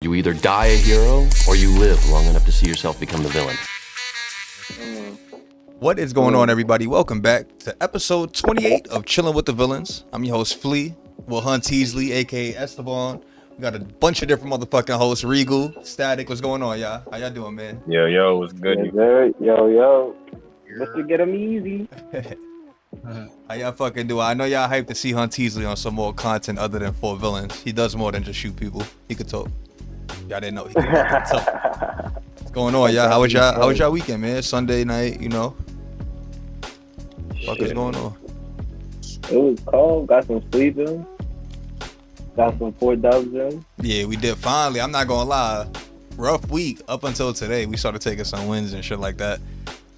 You either die a hero, or you live long enough to see yourself become the villain. What is going on, everybody? Welcome back to episode 28 of Chilling with the Villains. I'm your host, Flea, Will Hunt Teasley, aka Esteban. We got a bunch of different motherfucking hosts. Regal, Static, what's going on, y'all? How y'all doing, man? Yo, what's good? Yes, sir. Yo. Mr. Get 'em easy. How y'all fucking doing? I know y'all hyped to see Hunt Teasley on some more content other than 4 villains. He does more than just shoot people. He could talk. Y'all didn't know he could talk. What's going on, y'all? How was y'all weekend, man? Sunday night, you know? What is going on? It was cold. Got some sleep in. Got some 4 dubs in. Yeah, we did finally. I'm not gonna lie. Rough week up until today. We started taking some wins and shit like that.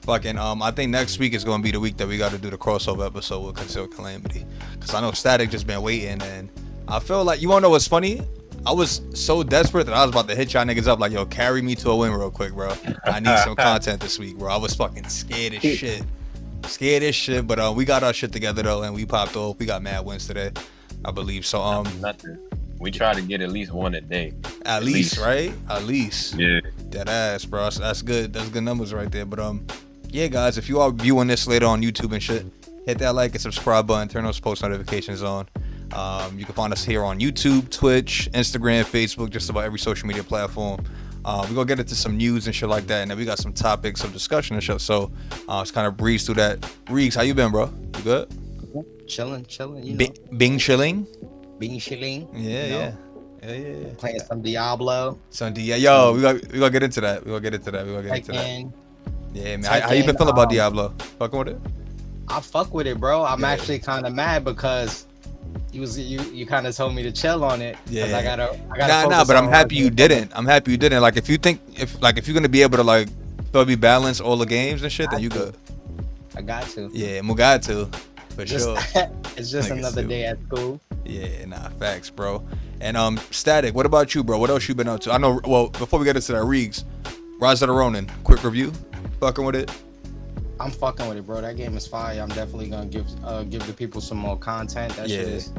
Fucking I think next week is gonna be the week that we gotta do the crossover episode with Concealed Calamity. Cause I know Static just been waiting, and I feel like, you wanna know what's funny? I was so desperate that I was about to hit y'all niggas up like, yo, carry me to a win real quick, bro. I need some content this week, bro. I was fucking scared as shit. But we got our shit together though, and we popped off. We got mad wins today, I believe. So nothing. We try to get at least one a day. At least, right? At least. Yeah. That ass, bro. That's good. That's good numbers right there. But yeah, guys, if you are viewing this later on YouTube and shit, hit that like and subscribe button. Turn those post notifications on. You can find us here on YouTube, Twitch, Instagram, Facebook, just about every social media platform. We're gonna get into some news and shit like that, and then we got some topics of discussion and shit. So let's kind of breeze through that. Reeks, how you been, bro? You good? Chilling, you know. Bing chilling? Being chilling. Yeah. Playing some Diablo. Yo, we gonna get into that. Yeah, man. How you been feeling about Diablo? Fucking with it? I fuck with it, bro. I'm actually kind of mad because you kind of told me to chill on it. Yeah. I gotta. Nah. But I'm happy you didn't. Like, if you're gonna be able to like be balance all the games and shit, then you good. I got to. Yeah, we got to. For sure. It's just another day at school. Yeah, nah, facts, bro. And Static, what about you, bro? What else you been up to? I know. Well, before we get into that, Reeks, Rise of the Ronin, quick review. Fucking with it? I'm fucking with it, bro. That game is fire. I'm definitely gonna give the people some more content. That shit is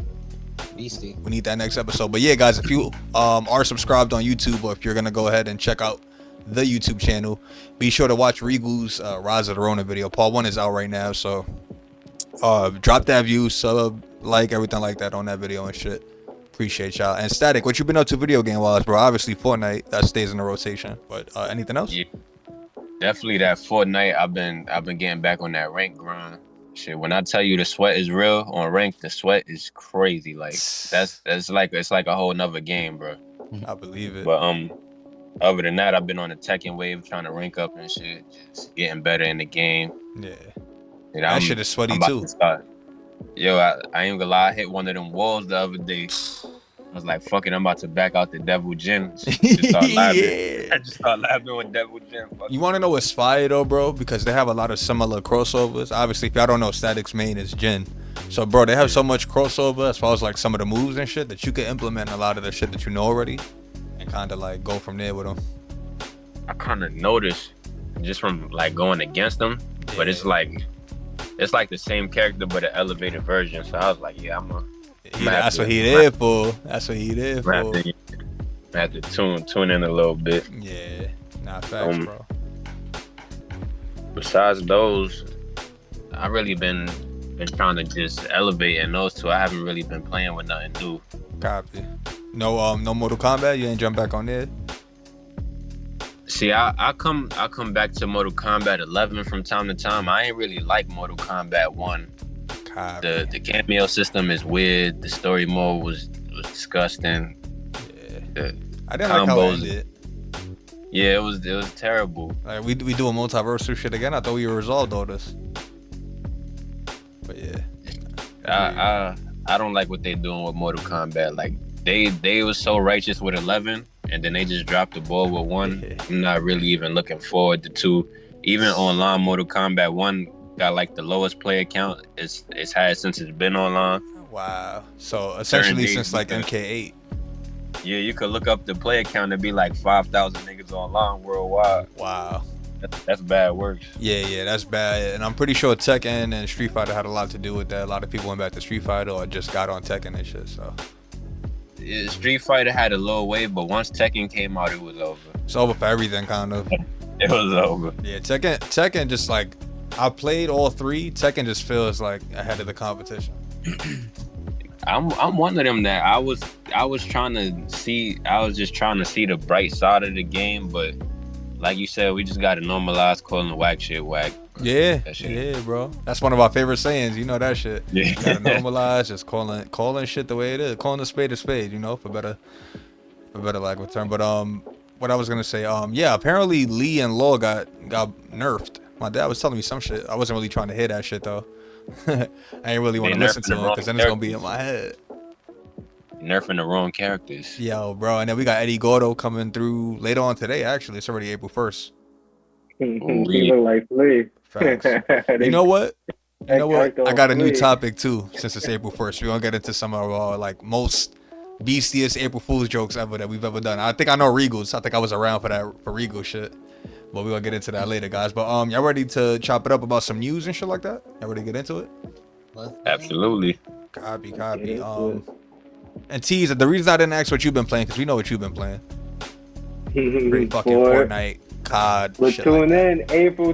beastie. We need that next episode. But yeah, guys, if you are subscribed on YouTube, or if you're gonna go ahead and check out the YouTube channel, be sure to watch Regal's Rise of the Ronin video. Part 1 is out right now, so drop that view, sub, like, everything like that on that video and shit. Appreciate y'all. And Static, what you been up to video game wise, bro? Obviously Fortnite, that stays in the rotation, but anything else? Yeah. Definitely that Fortnite. I've been getting back on that rank grind. Shit, when I tell you the sweat is real on rank, the sweat is crazy. Like it's like a whole nother game, bro. I believe it. But other than that, I've been on the Tekken wave trying to rank up and shit, just getting better in the game. Yeah. And that shit is sweaty too. Yo, I ain't gonna lie, I hit one of them walls the other day. I was like, fuck it, I'm about to back out the Devil Jin. Just start laughing. I just start laughing with Devil Jin. You want to know what's fire though, bro? Because they have a lot of similar crossovers. Obviously, if y'all don't know, Static's main is Jin. So, bro, they have so much crossover as far as like some of the moves and shit that you can implement a lot of the shit that you know already and kind of like go from there with them. I kind of noticed just from like going against them, but it's like the same character but an elevated version. So I was like, yeah, that's what he there for. I have to tune in a little bit. Yeah, nah, facts, bro. Besides those, I really been trying to just elevate in those two. I haven't really been playing with nothing new. Copy. No Mortal Kombat. You ain't jump back on there. See, I come back to Mortal Kombat 11 from time to time. I ain't really like Mortal Kombat 1. The cameo system is weird. The story mode was disgusting. Yeah. I didn't like how it ended. Yeah, it was terrible. Like we do a multiversal shit again. I thought we resolved all this. But yeah. I don't like what they doing with Mortal Kombat. Like they was so righteous with 11, and then they just dropped the ball with 1. Yeah. I'm not really even looking forward to 2. Even online, Mortal Kombat 1 got like the lowest player count it's had since it's been online. Wow. So essentially since like MK8. Yeah, you could look up the player count and be like 5,000 niggas online worldwide. Wow. That's bad work. Yeah, that's bad. And I'm pretty sure Tekken and Street Fighter had a lot to do with that. A lot of people went back to Street Fighter or just got on Tekken and shit. So Street Fighter had a low wave, but once Tekken came out, it was over. It's over for everything, kind of. It was over. Yeah, Tekken just like, I played all three. Tekken just feels like ahead of the competition. I'm one of them that I was trying to see. I was just trying to see the bright side of the game, but like you said, we just gotta normalize calling whack shit whack. Yeah, That shit. yeah, bro. That's one of our favorite sayings. You know that shit. Yeah. You gotta normalize just calling shit the way it is, calling a spade, you know, for better lack of a term. But what I was gonna say, yeah, apparently Lee and Law got nerfed. My dad was telling me some shit. I wasn't really trying to hear that shit though. I ain't really want to listen to it because then it's gonna be in my head. Nerfing the wrong characters. Yo, bro, and then we got Eddie Gordo coming through later on today. Actually, it's already April 1st. He look like Flea. Facts. You know what? You know what? I got a new topic too. Since it's April 1st, we're gonna get into some of our like most beastiest April Fool's jokes ever that we've ever done. I think I know Regal's. I think I was around for Regal shit. But we're gonna get into that later, guys. But y'all ready to chop it up about some news and shit like that? Y'all ready to get into it? Absolutely. Copy. And Tease, the reason I didn't ask what you've been playing, because we know what you've been playing. Pretty fucking Fortnite, COD. But shit tune like in April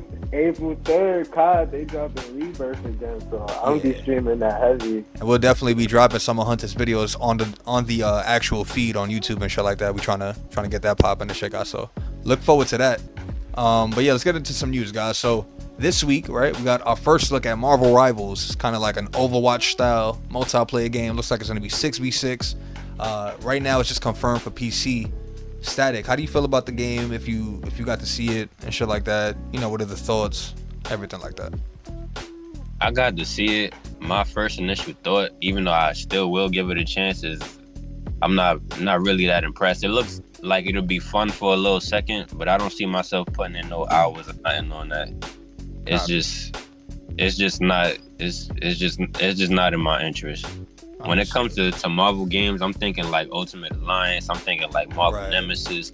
3rd, COD, they dropping Rebirth again, so I'm be streaming that heavy. And we'll definitely be dropping some of Hunter's videos on the actual feed on YouTube and shit like that. We trying to get that popping and shit, guys. So look forward to that. But yeah, let's get into some news, guys. So this week, right, we got our first look at Marvel Rivals. It's kind of like an Overwatch style multiplayer game. Looks like it's gonna be 6v6. Right now, it's just confirmed for PC. Static, how do you feel about the game? If you got to see it and shit like that, you know, what are the thoughts? Everything like that. I got to see it. My first initial thought, even though I still will give it a chance, is I'm not really that impressed. It looks like it'll be fun for a little second, but I don't see myself putting in no hours or nothing on that. It's just not in my interest. When it comes to Marvel games, I'm thinking like Ultimate Alliance. I'm thinking like Marvel Nemesis.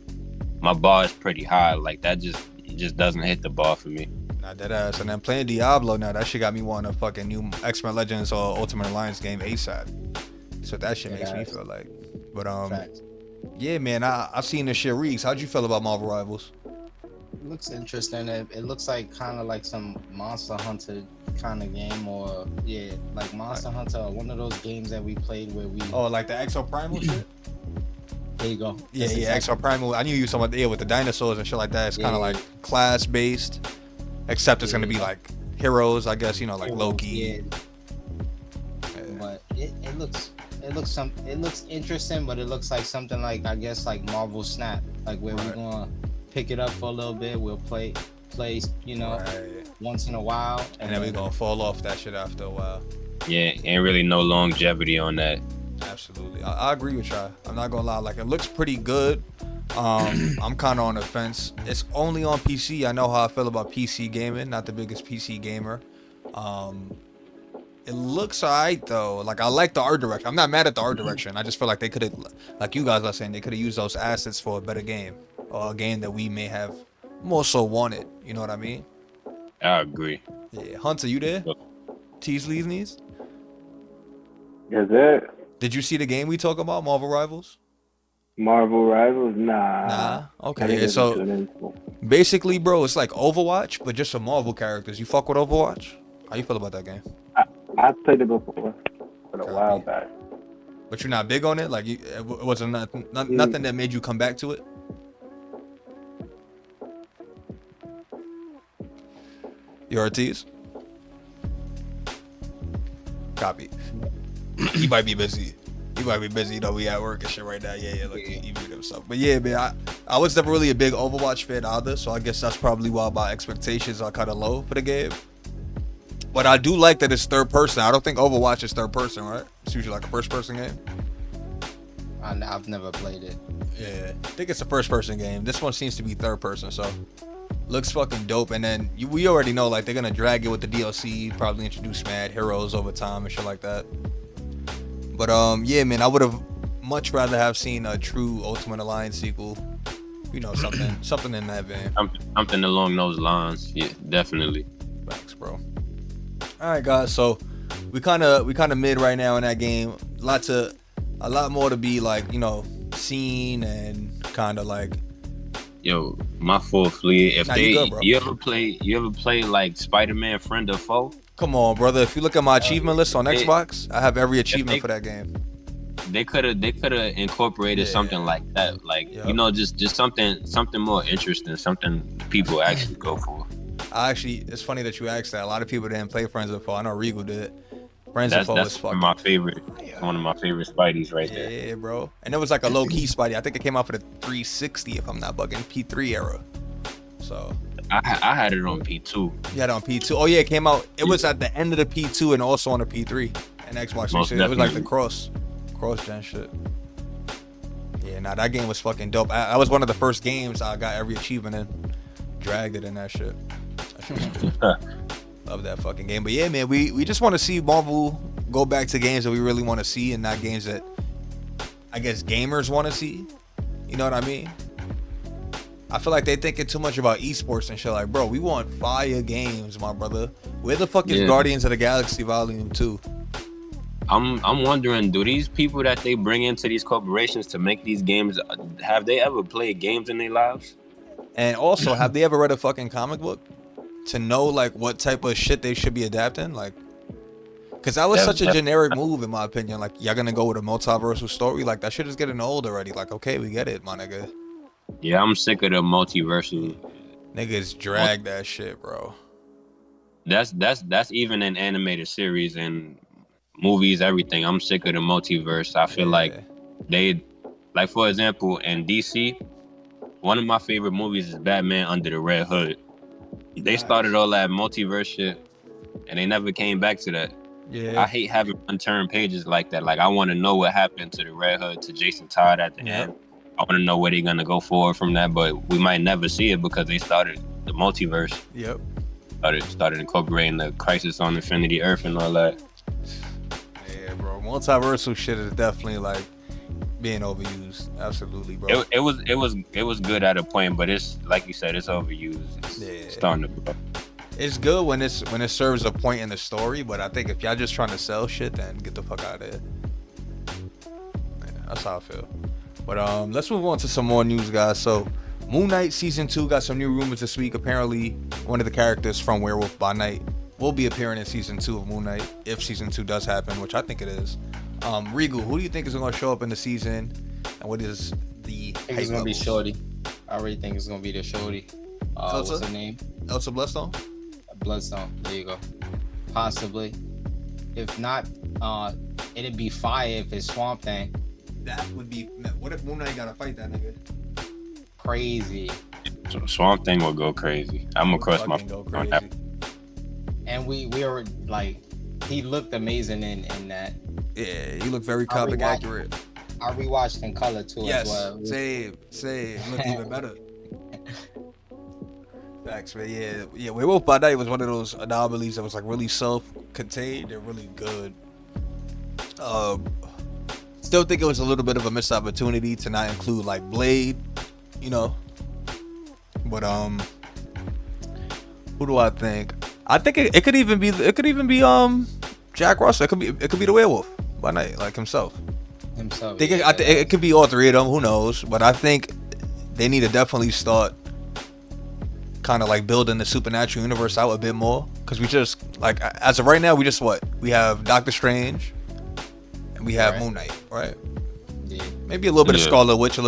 My bar is pretty high. Like that just doesn't hit the bar for me. Not that ass. And then playing Diablo now, that shit got me wanting a fucking new X-Men Legends or Ultimate Alliance game ASAP. So that shit makes me feel like. But yeah, man, I've seen this shit reeks. How'd you feel about Marvel Rivals? It looks interesting. It looks like kind of like some Monster Hunter kind of game, or like Monster Hunter, or one of those games that we played where we. Oh, like the Exo Primal shit. There you go. Yeah, Exo Primal. I knew you were talking about with the dinosaurs and shit like that. It's kind of like class based, except it's gonna be like heroes, I guess. You know, like Loki. Yeah. But it looks interesting, but it looks like something like, I guess, like Marvel Snap, like where we're gonna pick it up for a little bit. We'll play, you know, once in a while, and then we're gonna fall off that shit after a while. Yeah, ain't really no longevity on that. Absolutely, I agree with y'all. I'm not gonna lie, like it looks pretty good. I'm kind of on the fence. It's only on PC. I know how I feel about PC gaming. Not the biggest PC gamer. It looks alright though. Like I like the art direction. I'm not mad at the art direction. I just feel like they could have, like you guys are saying, they could have used those assets for a better game, or a game that we may have more so wanted. You know what I mean? I agree. Yeah, Hunter, you there? Teasley's knees. Is it? Did you see the game we talk about, Marvel Rivals? Marvel Rivals? Nah. Okay, yeah, so basically, bro, it's like Overwatch, but just for Marvel characters. You fuck with Overwatch? How you feel about that game? I played it before, but a while back. But you're not big on it? Like, it wasn't nothing that made you come back to it? You Ortiz? Copy. He might be busy. You know, we at work and shit right now. Yeah, look, he beat himself. But yeah, man, I was never really a big Overwatch fan either, so I guess that's probably why my expectations are kind of low for the game. But I do like that it's third person. I don't think Overwatch is third person, right? It's usually like a first person game. I've never played it. Yeah, I think it's a first person game. This one seems to be third person, so looks fucking dope. And then we already know, like, they're gonna drag it with the DLC, probably introduce mad heroes over time and shit like that. But yeah, man, I would have much rather have seen a true Ultimate Alliance sequel. You know, something in that vein. Something along those lines. Yeah, definitely. Thanks, bro. All right, guys. So we kind of mid right now in that game. Lots of a lot more to be like, you know, seen and kind of like. Yo, my full fleet. If Nah, you good, bro. you ever play like Spider-Man Friend or Foe? Come on, brother. If you look at my achievement list on Xbox, I have every achievement they- for that game. They could have incorporated something like that, like you know, just something more interesting, something people actually go for. It's funny that you asked that. A lot of people didn't play Friends of Foe. I know Regal did. Friends of Foe That's is fucking my favorite, one of my favorite Spideys right there. Yeah, bro. And it was like a low key Spidey. I think it came out for the 360, if I'm not bugging, P3 era. So I had it on P2. You had it on P2. Oh yeah, it came out. It was at the end of the P2 and also on the P3 and Xbox 360. It was like the cross gen shit. Yeah, nah, that game was fucking dope. I was one of the first games I got every achievement in. Dragged it in that shit. Love that fucking game. But yeah, man, we just want to see Marvel go back to games that we really want to see and not games that I guess gamers want to see. You know what I mean? I feel like they thinking too much about esports and shit. Like, bro, we want fire games, my brother. Where the fuck is Guardians of the Galaxy Volume 2? I'm wondering, do these people that they bring into these corporations to make these games, have they ever played games in their lives? And also, have they ever read a fucking comic book to know like what type of shit they should be adapting? Like, cause that was such a generic move in my opinion. Like, y'all gonna go with a multiversal story? Like, that shit is getting old already. Like, okay, we get it, my nigga. Yeah, I'm sick of the multiversal. Niggas drag that shit, bro. That's even in animated series and movies, everything. I'm sick of the multiverse. I feel like they, like for example, in DC, one of my favorite movies is Batman Under the Red Hood. They started all that multiverse shit, and they never came back to that. Yeah. I hate having unturned pages like that. Like, I want to know what happened to the Red Hood, to Jason Todd at the end. I want to know where they're gonna go forward from that, but we might never see it because they started the multiverse. Yep. Started incorporating the Crisis on Infinity Earth and all that. Yeah, bro. Multiversal shit is definitely like being overused. Absolutely, bro. It was good at a point, but it's like you said, it's overused. It's starting to grow. It's good when it serves a point in the story, but I think if y'all just trying to sell shit, then get the fuck out of there. Yeah, that's how I feel. But let's move on to some more news, guys. So Moon Knight season 2 got some new rumors this week. Apparently, one of the characters from Werewolf by Night will be appearing in season 2 of Moon Knight if season 2 does happen, which I think it is. Regal, who do you think is going to show up in the season, and what is the? I think it's going to be Shorty. I already think it's going to be the Shorty. What's her name? Elsa Bloodstone. Bloodstone. There you go. Possibly. If not, it'd be fire if it's Swamp Thing. That would be. What if Moon Knight gotta fight that nigga? Crazy. So Swamp Thing will go crazy. I'm gonna cross my. Go crazy. And we were like, he looked amazing in that. Yeah, he looked very comic accurate. I rewatched in color too. Yes. As well. Save. Looked even better. Facts, man. Yeah. Werewolf by Night was one of those anomalies that was like really self-contained and really good. Still think it was a little bit of a missed opportunity to not include like Blade, you know. But who do I think? I think it could even be Jack Russell. It could be the Werewolf by Night, like himself. It could be all three of them. Who knows? But I think they need to definitely start kind of like building the supernatural universe out a bit more, because we just like as of right now we have Doctor Strange and we have Moon Knight, right? Yeah. Maybe a little bit of Scarlet Witch,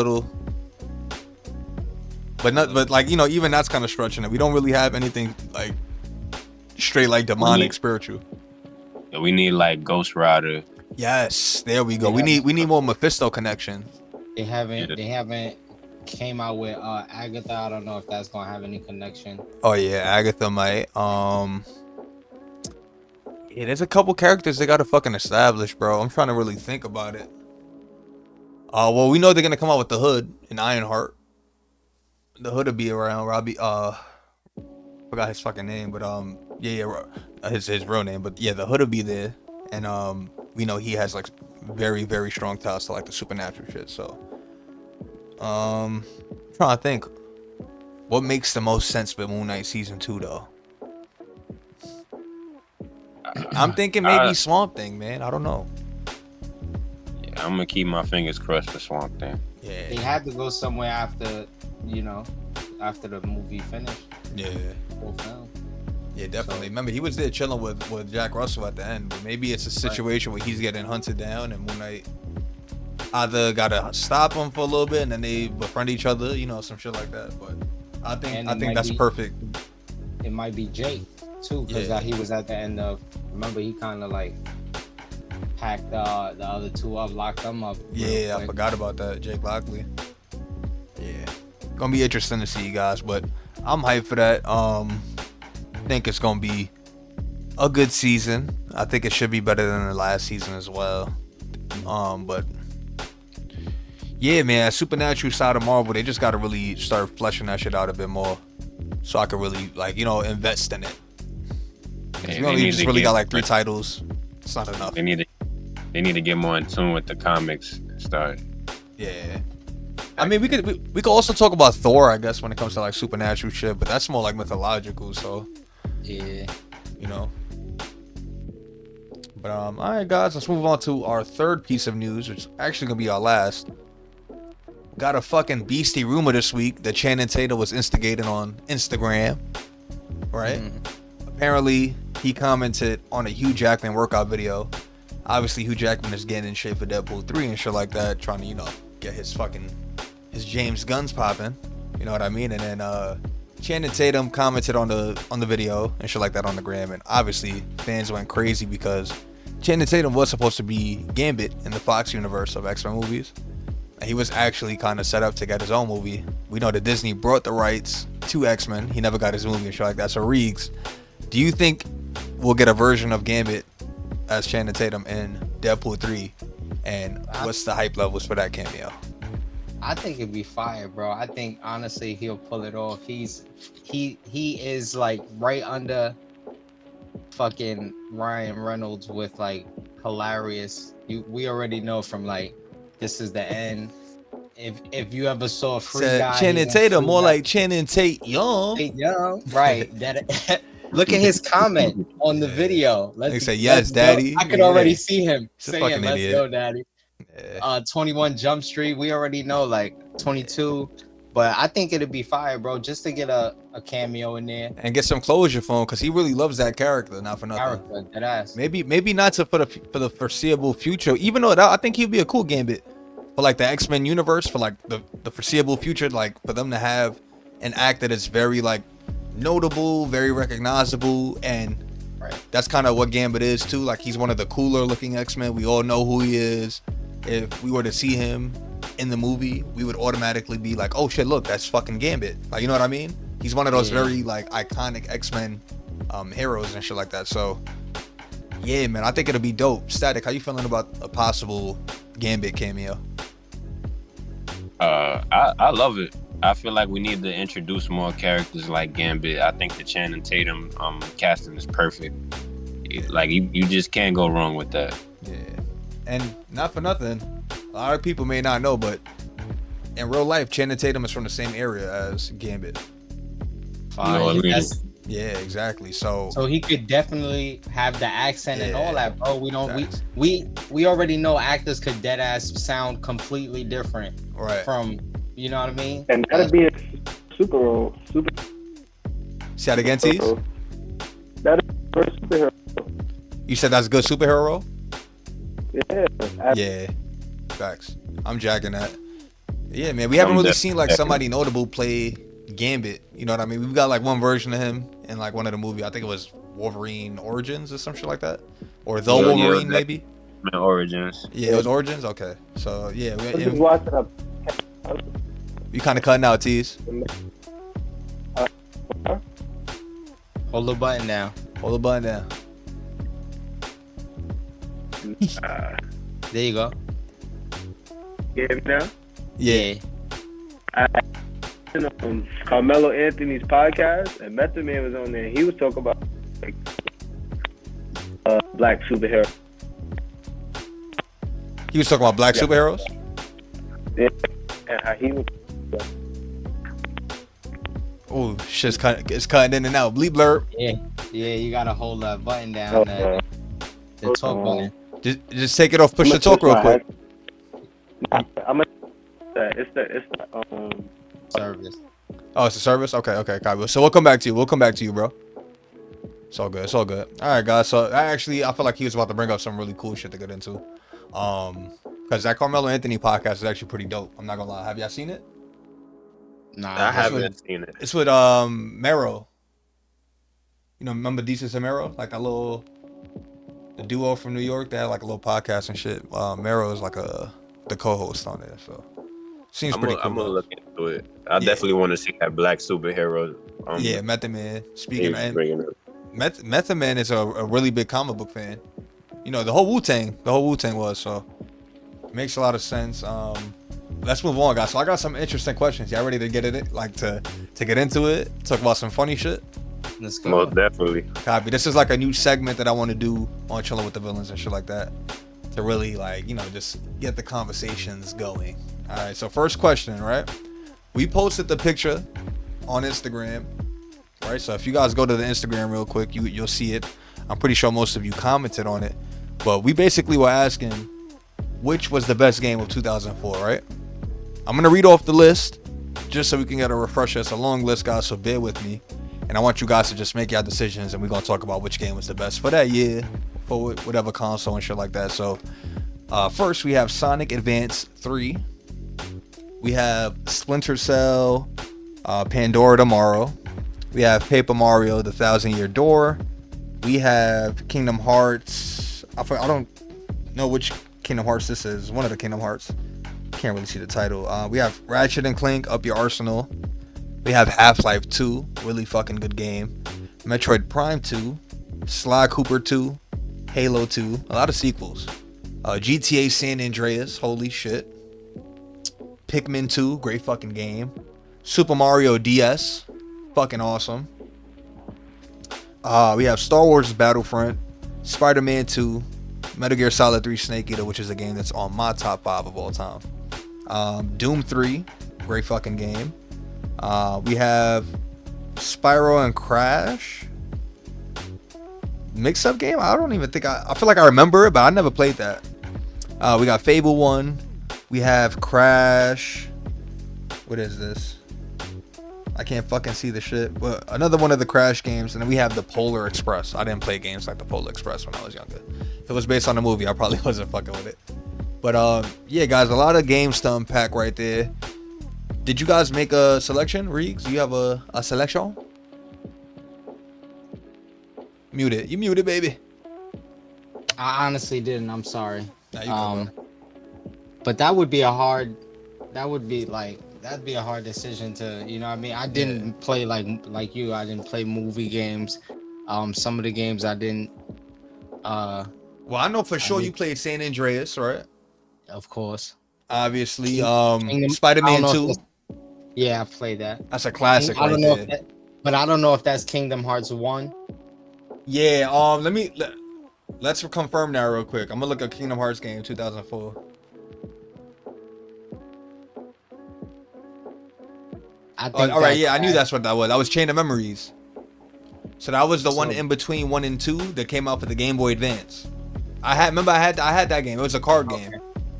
but like, you know, even that's kind of stretching it. We don't really have anything like straight like demonic spiritual. We need like Ghost Rider. Yes, there we go. We need more Mephisto connections. They haven't came out with Agatha. I don't know if that's gonna have any connection. Oh yeah, Agatha might. Yeah, there's a couple characters they gotta fucking establish, bro. I'm trying to really think about it. Well, we know they're gonna come out with the Hood and Ironheart. The Hood will be around. Robbie, forgot his fucking name, but his real name. But yeah, the Hood will be there, and we know he has like very, very strong ties to like the supernatural shit. So, I'm trying to think what makes the most sense for Moon Knight season 2 though. I'm thinking maybe Swamp Thing, man. I don't know. I'm gonna keep my fingers crossed for Swamp Thing. Yeah. They had to go somewhere after, after the movie finished. Yeah. Full film. Yeah, definitely. So- Remember, he was there chilling with Jack Russell at the end, but maybe it's a situation where he's getting hunted down, and Moon Knight either gotta stop him for a little bit, and then they befriend each other, some shit like that. But I think that's perfect. It might be Jake too, because Yeah. he was at the end of. Remember, he kind of like packed the other two up, locked them up. real Yeah, I quick. forgot about that, Jake Lockley. Yeah, gonna be interesting to see you guys, but I'm hyped for that. Think it's gonna be a good season. I think it should be better than the last season as well. But yeah, man, supernatural side of Marvel, they just gotta really start fleshing that shit out a bit more, so I could really invest in it. Yeah, You just really got like 3 titles. It's not enough. They need to get more in tune with the comics and start. Yeah. I mean, we could also talk about Thor, I guess, when it comes to like supernatural shit, but that's more like mythological, so Yeah. But all right, guys, let's move on to our third piece of news, which is actually gonna be our last. Got a fucking beastie rumor this week that Channing Tatum was instigating on Instagram, right? Apparently, he commented on a Hugh Jackman workout video. Obviously, Hugh Jackman is getting in shape for Deadpool 3 and shit like that, trying to, get his James Guns popping. You know what I mean? And then Channing Tatum commented on the video and shit like that on the gram, and obviously fans went crazy because Channing Tatum was supposed to be Gambit in the Fox universe of X-Men movies. And he was actually kind of set up to get his own movie. We know that Disney brought the rights to X-Men. He never got his movie and shit like that. So Reegs, do you think we'll get a version of Gambit as Channing Tatum in Deadpool 3? And what's the hype levels for that cameo? I think it'd be fire, bro. I think honestly he'll pull it off. He is like right under fucking Ryan Reynolds with like hilarious. We already know from like This Is the End. If you ever saw a Free Said Guy, Channing Tatum, more like Channing Tate Young. Tate Young, right? That look at his comment on the video. They say, "Yes, go." Daddy. I could Yeah. already see him He's a saying, fucking "Let's idiot. go, Daddy." 21 Jump Street. We already know like 22, but I think it'd be fire, bro. Just to get a cameo in there. And get some closure for him, because he really loves that character, not for nothing. Character, that ass. Maybe not for the foreseeable future. Even though I think he'd be a cool Gambit for like the X-Men universe, for like the foreseeable future, like for them to have an actor that's very like notable, very recognizable, and Right. that's kind of what Gambit is too. Like he's one of the cooler looking X-Men. We all know who he is. If we were to see him in the movie, we would automatically be like, oh shit, look, that's fucking Gambit. Like, you know what I mean? He's one of those very like iconic X-Men heroes and shit like that. So yeah, man, I think it'll be dope. Static, how you feeling about a possible Gambit cameo? I love it. I feel like we need to introduce more characters like Gambit. I think the Channing Tatum casting is perfect. Like you just can't go wrong with that. Yeah. And not for nothing, a lot of people may not know, but in real life, Channing Tatum is from the same area as Gambit. Fire. No, I mean- That's- Yeah, exactly. So So he could definitely have the accent and all Yeah. that, bro. Facts. We already know actors could dead ass sound completely different right. from, you know what I mean? And that'd be a super role. Say that again, Tease? That is the first superhero. You said that's a good superhero role? Yeah. Yeah. Facts. I'm jacking that. Yeah, man. We haven't really seen like somebody notable play Gambit. You know what I mean? We've got like one version of him in like one of the movies. I think it was Wolverine Origins or some shit like that. Or The Yeah, Wolverine, that- maybe? Origins. Yeah, it was Origins? Okay. So, yeah. I'm just watching a You kind of cutting out, Tease. Hold the button down. Hold the button down. There you go. Yeah, now. Yeah. Carmelo Anthony's podcast, and Method Man was on there. He was talking about like, black superhero. He was talking about black superheroes? Yeah, and how he was. Oh, shit's cutting in and out. Bleep blurb. Yeah, you gotta hold that button down. The talk button. Just take it off. Push the talk real quick. I'm gonna it's the Service. Oh, it's a service. Okay, copy. So we'll come back to you. Bro. It's all good. All right, guys. So I feel like he was about to bring up some really cool shit to get into. Because that Carmelo Anthony podcast is actually pretty dope. I'm not gonna lie. Have y'all seen it? Nah, I haven't seen it. It's with Mero. You know, remember Desus and Mero? Like the duo from New York. They had like a little podcast and shit. Mero is like the co-host on there. So seems pretty cool. I'm gonna look into it. I definitely want to see that black superhero. Yeah, Method Man. Speaking of bringing it. Method Man is a really big comic book fan. You know, the whole Wu-Tang was, so it makes a lot of sense. Let's move on, guys. So I got some interesting questions. Y'all ready to get it? Like to get into it? Talk about some funny shit? Let's go. Most definitely. Copy. This is like a new segment that I want to do on Chilling with the Villains and shit like that. To really just get the conversations going. All right, so first question, right? We posted the picture on Instagram, right? So if you guys go to the Instagram real quick, you'll see it. I'm pretty sure most of you commented on it. But we basically were asking which was the best game of 2004, right? I'm going to read off the list just so we can get a refresher. It's a long list, guys, so bear with me. And I want you guys to just make your decisions, and we're going to talk about which game was the best for that year, for whatever console and shit like that. So first, we have Sonic Advance 3. We have Splinter Cell, Pandora Tomorrow. We have Paper Mario, The 1,000-Year Door. We have Kingdom Hearts. I don't know which Kingdom Hearts this is. One of the Kingdom Hearts. Can't really see the title. We have Ratchet and Clank, Up Your Arsenal. We have Half-Life 2, really fucking good game. Metroid Prime 2, Sly Cooper 2, Halo 2, a lot of sequels. GTA San Andreas, holy shit. Pikmin 2, great fucking game. Super Mario DS, fucking awesome. We have Star Wars Battlefront, Spider-Man 2, Metal Gear Solid 3 Snake Eater, which is a game that's on my top 5 of all time. Doom 3, great fucking game. We have Spyro and Crash. Mix-up game? I don't even think I feel like I remember it, but I never played that. We got Fable 1. We have Crash. What is this? I can't fucking see the shit. But another one of the Crash games. And then we have the Polar Express. I didn't play games like the Polar Express when I was younger. If it was based on a movie, I probably wasn't fucking with it. But yeah, guys, a lot of games to unpack right there. Did you guys make a selection, Reegs? Do you have a selection? Mute it. You muted, baby. I honestly didn't. I'm sorry. Nah, you go, bro. But that'd be a hard decision to, you know what I mean? I didn't play like you. I didn't play movie games. Some of the games I didn't. Well, I know for sure you played San Andreas, right? Of course. Obviously. Spider-Man 2. Yeah, I played that. That's a classic. I don't know but I don't know if that's Kingdom Hearts 1. Yeah. Let's confirm that real quick. I'm gonna look at Kingdom Hearts game 2004. All right, yeah, I knew that's what that was. That was Chain of Memories. So that was the one in between 1 and 2 that came out for the Game Boy Advance. I had that game. It was a card game.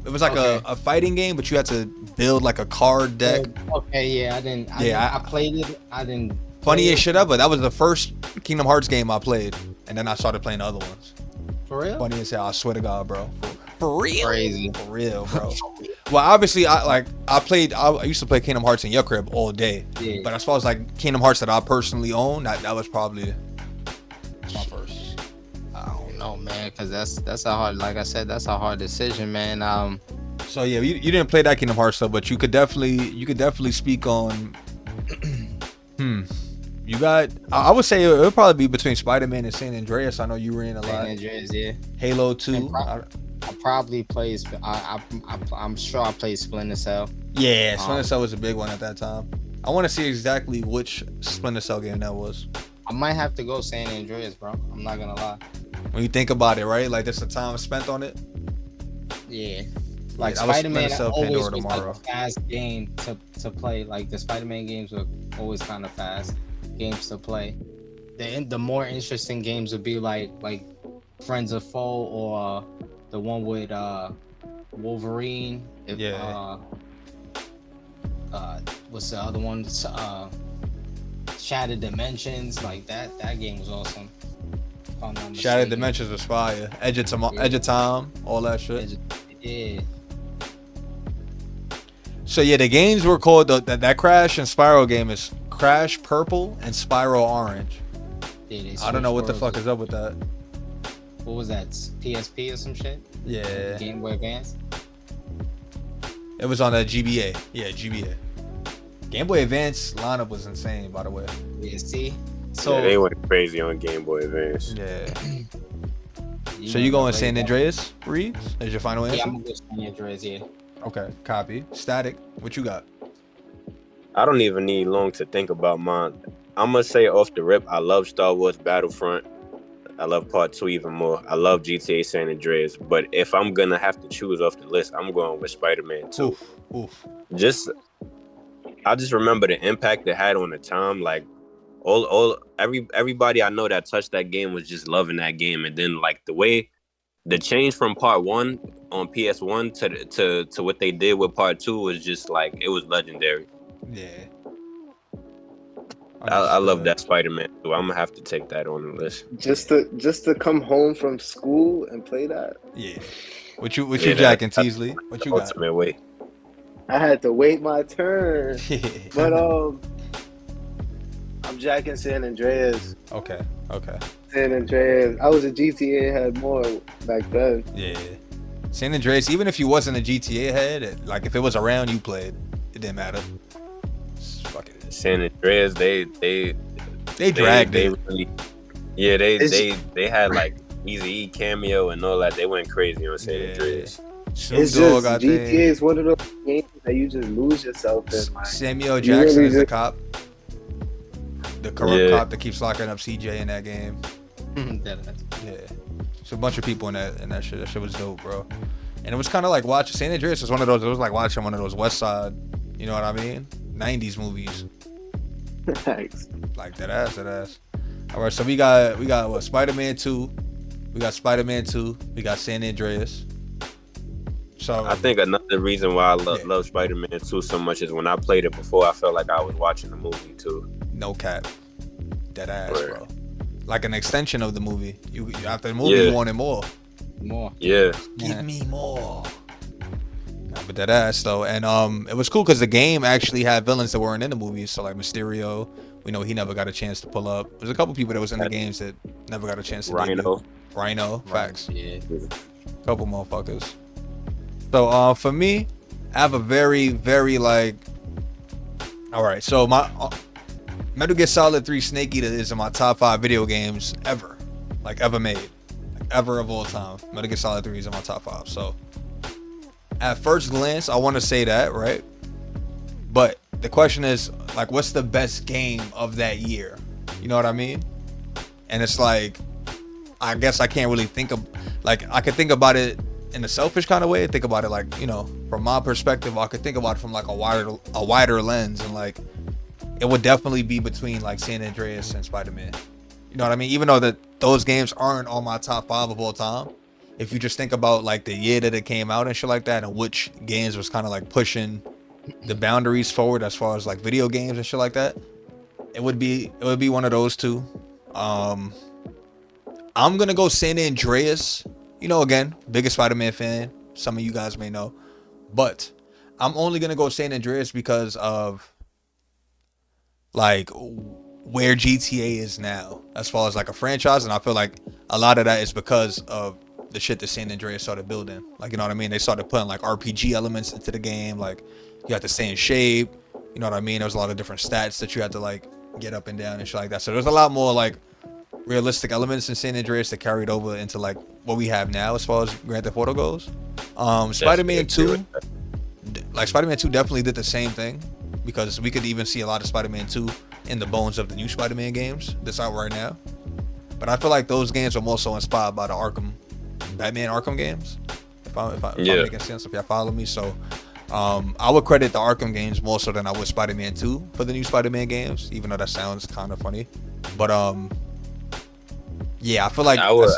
It was like a fighting game, but you had to build like a card deck. Okay, yeah, I played it. I didn't. Funniest shit ever. That was the first Kingdom Hearts game I played, and then I started playing the other ones. For real? Funny as hell. I swear to God, bro. For real. Crazy. For real, bro. Well, obviously, I used to play Kingdom Hearts in your crib all day. Yeah. But as far as like Kingdom Hearts that I personally own, that was probably my first. I don't know, man, because that's a hard. Like I said, that's a hard decision, man. So yeah, you didn't play that Kingdom Hearts stuff, but you could definitely speak on. You got. I would say it would probably be between Spider-Man and San Andreas. I know you were in a lot. San Andreas, yeah. Halo 2. I probably played. I'm sure I played Splinter Cell. Yeah, Splinter Cell was a big one at that time. I want to see exactly which Splinter Cell game that was. I might have to go San Andreas, bro. I'm not gonna lie. When you think about it, right? Like there's the time spent on it. Yeah. Like yeah, Spider-Man always was tomorrow. like a fast game to play. Like the Spider-Man games were always kind of fast games to play. The more interesting games would be like Friends of Foe or the one with Wolverine. Yeah. What's the other one? Shattered Dimensions. Like that game was awesome. If I'm not Shattered mistaken. Dimensions was fire. Edge of Time, all that shit. Yeah. So yeah, the games were called that Crash and Spyro game is Crash Purple and Spyro Orange. Yeah, I don't know what the switched fuck is up with that. What was that? PSP or some shit? Yeah. Game Boy Advance. It was on that GBA. Yeah, GBA. Game Boy Advance lineup was insane, by the way. Yeah, see? So Yeah, they went crazy on Game Boy Advance. Yeah. So you going San Andreas, Reeves? Is your final answer? Yeah, I'm gonna go San Andreas, yeah. Okay, copy. Static, what you got? I don't even need long to think about mine. I'm gonna say off the rip, I love Star Wars Battlefront. I love Part 2 even more. I love GTA San Andreas. But if I'm gonna have to choose off the list, I'm going with Spider-Man 2. Oof. I just remember the impact it had on the time. Like everybody I know that touched that game was just loving that game. And then like the change from Part 1 on PS1 to what they did with Part 2 was just like, it was legendary. Yeah. I love that Spider-Man, so I'm gonna have to take that on the list. Just to come home from school and play that. Yeah. What you Jack and Teasley? What you got? Ultimate way. I had to wait my turn. But I'm Jack and San Andreas. Okay. San Andreas. I was a GTA head more back then. Yeah. San Andreas, even if you wasn't a GTA head, like if it was around, you played. It didn't matter. Fuck it. San Andreas, they dragged it. Really, yeah, they had like Eazy-E cameo and all that. They went crazy on San Andreas. It's just GTA is one of those games that you just lose yourself in. Like, Samuel Jackson is the cop, the corrupt cop that keeps locking up CJ in that game. Yeah, it's a bunch of people in that shit. That shit was dope, bro. And it was kind of like watching San Andreas was one of those. It was like watching one of those West Side, you know what I mean? 90s movies. Thanks. Like that ass. All right, so we got what? Spider-Man 2. We got Spider-Man 2. We got San Andreas. So I think another reason why I love Spider-Man 2 so much is when I played it before, I felt like I was watching the movie too. No cap. That ass, bro. Like an extension of the movie. You after the movie, you wanted more. Yeah. Give me more. Nah, but that ass though, and it was cool because the game actually had villains that weren't in the movies. So like Mysterio, we know he never got a chance to pull up. There's a couple people that was in the games that never got a chance to debut. Rhino, facts. Yeah. Couple motherfuckers. So for me, I have a very, very like. All right, so my Metal Gear Solid 3 Snake Eater is in my top 5 video games ever, like ever made, like ever of all time. Metal Gear Solid 3 is in my top 5. So at first glance, I want to say that, right? But the question is, like, what's the best game of that year? You know what I mean? And it's like, I guess I can't really think of, like, I could think about it in a selfish kind of way. Think about it like, you know, from my perspective, I could think about it from like a wider lens, and like it would definitely be between like San Andreas and Spider-Man. You know what I mean? Even though that those games aren't on my top 5 of all time, if you just think about like the year that it came out and shit like that, and which games was kind of like pushing the boundaries forward as far as like video games and shit like that, it would be one of those two. I'm gonna go San Andreas. You know, again, biggest Spider-Man fan. Some of you guys may know. But I'm only going to go San Andreas because of, like, where GTA is now as far as, like, a franchise. And I feel like a lot of that is because of the shit that San Andreas started building. Like, you know what I mean? They started putting, like, RPG elements into the game. Like, you have to stay in shape. You know what I mean? There was a lot of different stats that you had to, like, get up and down and shit like that. So there's a lot more, like, realistic elements in San Andreas that carried over into like what we have now as far as Grand Theft Auto goes. Spider-Man 2, like Spider-Man 2 definitely did the same thing, because we could even see a lot of Spider-Man 2 in the bones of the new Spider-Man games that's out right now. But I feel like those games are more so inspired by the Batman Arkham games. If I'm making sense, if y'all follow me. So I would credit the Arkham games more so than I would Spider-Man 2 for the new Spider-Man games, even though that sounds kind of funny. But Yeah, I feel like I would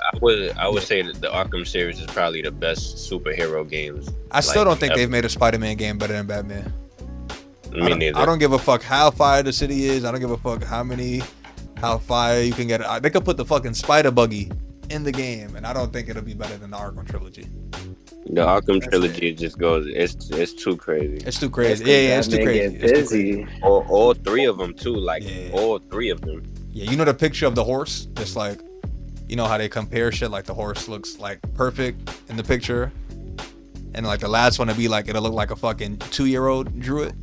say that the Arkham series is probably the best superhero games. I still like, don't think ever. they've made a Spider-Man game better than Batman. Me neither. I don't give a fuck how fire the city is. I don't give a fuck how fire you can get. They could put the fucking spider buggy in the game, and I don't think it'll be better than the Arkham trilogy. The Arkham trilogy just goes. It's too crazy. It's too crazy. Yeah, it's too crazy. It's too crazy. All three of them too. Like all three of them. Yeah, you know the picture of the horse? Just like, you know how they compare shit? Like the horse looks like perfect in the picture, and like the last one to be like it'll look like a fucking 2-year-old drew it.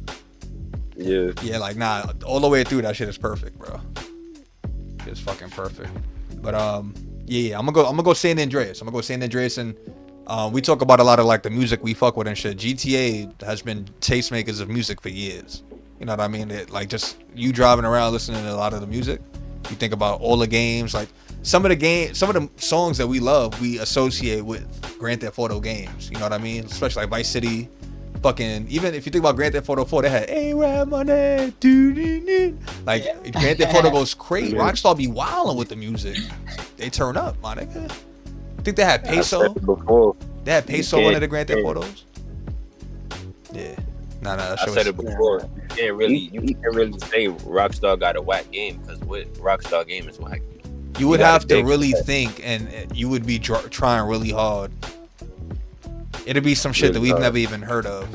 Yeah. Yeah, like nah, all the way through that shit is perfect, bro. It's fucking perfect. But yeah, I'm gonna go San Andreas. And we talk about a lot of like the music we fuck with and shit. GTA has been tastemakers of music for years. You know what I mean? Like just you driving around listening to a lot of the music. You think about all the games, like some of the songs that we love, we associate with Grand Theft Auto games. You know what I mean? Especially like Vice City. Fucking, even if you think about Grand Theft Auto 4, they had A-Rap money, like Grand Theft Auto goes crazy. Rockstar be wilding with the music. They turn up, my nigga. I think they had Peso. They had Peso one of the Grand Theft Autos. Yeah. Nah, I said it before. You can't really say Rockstar got a whack game because what Rockstar game is whack. You would have to really think, and you would be trying really hard. It'd be some shit that we've never even heard of.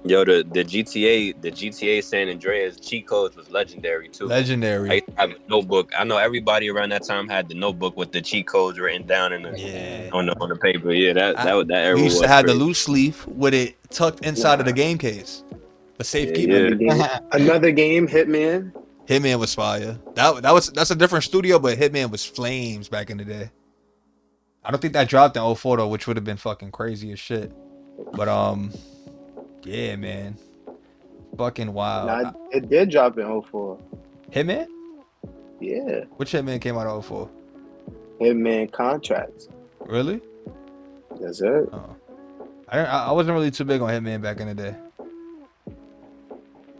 Yo, the GTA San Andreas cheat codes was legendary too. Legendary. I used to have a notebook. I know everybody around that time had the notebook with the cheat codes written down in the on the paper. Yeah, that era. We used to have the loose leaf with it tucked inside of the game case for safekeeping. Yeah. Another game, Hitman. Hitman was fire. That's a different studio, but Hitman was flames back in the day. I don't think that dropped in 04 though, which would have been fucking crazy as shit. But yeah, man, fucking wild. Nah, it did drop in 04. Hitman? Yeah. Which Hitman came out of 04? Hitman Contracts. Really? That's it. Oh. I wasn't really too big on Hitman back in the day.